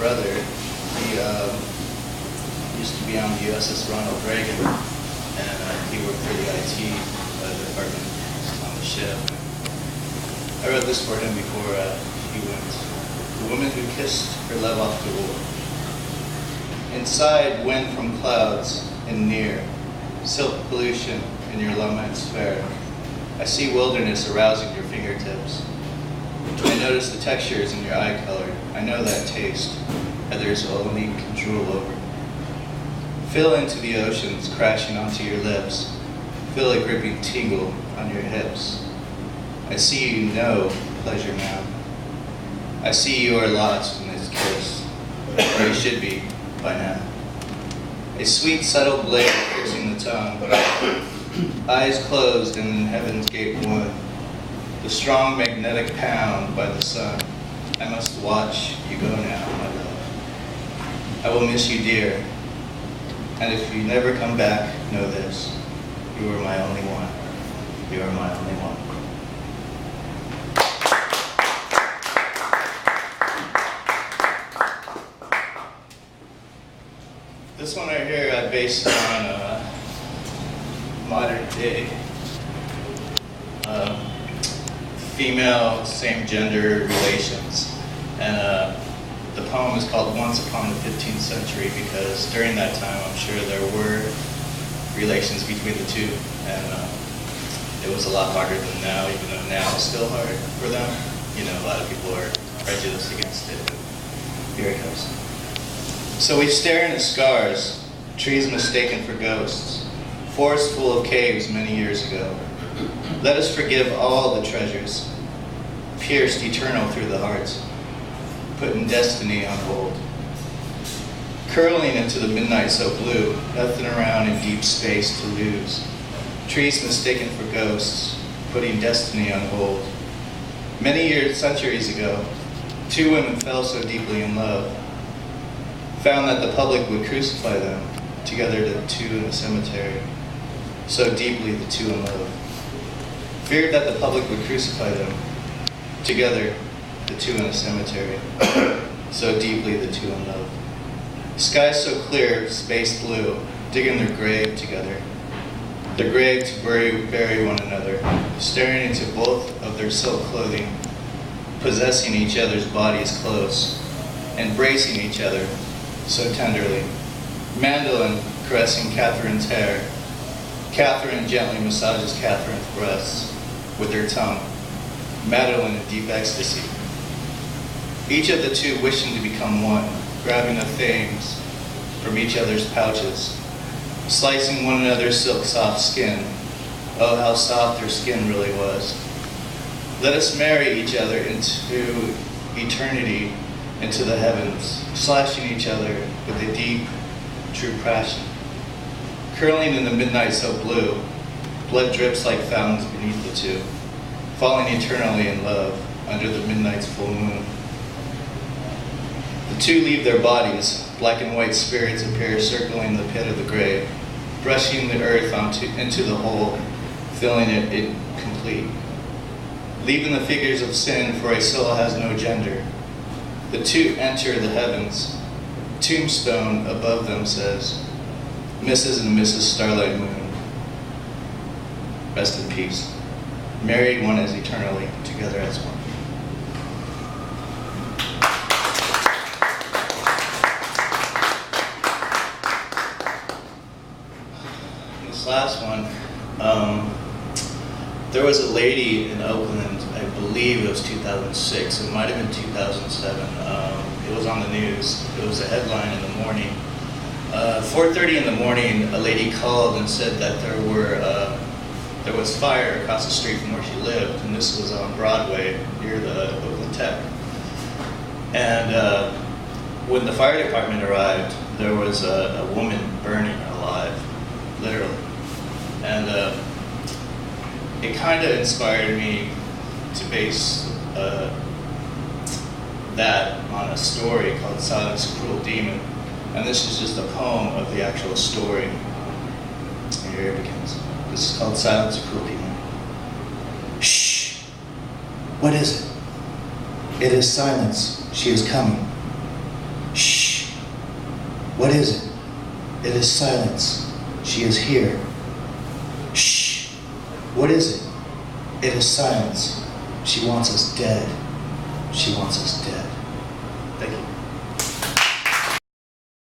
brother. He used to be on the USS Ronald Reagan, and he worked for the IT department on the ship. I wrote this for him before he went. The woman who kissed her love off the war. Inside, wind from clouds and near, silk pollution in your lament's fair. I see wilderness arousing your fingertips. I notice the textures in your eye color. I know that taste. Others only can drool over. Feel into the oceans crashing onto your lips. Feel a gripping tingle on your hips. I see you know pleasure now. I see you are lost in this kiss, or you should be by now. A sweet, subtle blade piercing the tongue. Eyes closed and in heaven's gate one. The strong magnetic pound by the sun. I must watch you go now, my love. I will miss you, dear. And if you never come back, know this. You are my only one. You are my only one. This one right here I based on modern day female, same gender relations. And the poem is called Once Upon the 15th Century because during that time I'm sure there were relations between the two, and it was a lot harder than now, even though now it's still hard for them. You know, a lot of people are prejudiced against it. Here it goes. So we stare into scars, trees mistaken for ghosts, forests full of caves many years ago. Let us forgive all the treasures, pierced eternal through the hearts, putting destiny on hold. Curling into the midnight so blue, nothing around in deep space to lose. Trees mistaken for ghosts, putting destiny on hold. Many years, centuries ago, two women fell so deeply in love, found that the public would crucify them, together the two in the cemetery. So deeply the two in love. Feared that the public would crucify them, together the two in the cemetery. So deeply the two in love. Sky so clear, space blue, digging their grave together. Their grave to bury one another, staring into both of their silk clothing, possessing each other's bodies close, embracing each other so tenderly. Mandolin caressing Catherine's hair. Catherine gently massages Catherine's breasts with her tongue. Madeline in deep ecstasy. Each of the two wishing to become one, grabbing the things from each other's pouches, slicing one another's silk soft skin. Oh, how soft her skin really was. Let us marry each other into eternity, into the heavens, slashing each other with a deep, true passion. Curling in the midnight so blue, blood drips like fountains beneath the two, falling eternally in love under the midnight's full moon. The two leave their bodies, black and white spirits appear circling the pit of the grave, brushing the earth into the hole, filling it incomplete. Leaving the figures of sin, for a soul has no gender. The two enter the heavens. Tombstone above them says, Mrs. and Mrs. Starlight Moon. Rest in peace. Married one as eternally, together as one. This last one, there was a lady in Oakland, I believe it was 2006, it might have been 2007. It was on the news. It was a headline in the morning. 4:30 in the morning, a lady called and said that there was fire across the street from where she lived, and this was on Broadway near the Oakland Tech. And when the fire department arrived, there was a woman burning alive, literally. And it kind of inspired me to base that on a story called Silence, Cruel Demon. And this is just a poem of the actual story. And here it begins. This is called Silence, Cruel Demon. Shh! What is it? It is silence. She is coming. Shh. What is it? It is silence. She is here. Shh. What is it? It is silence. She wants us dead. She wants us dead. Thank you.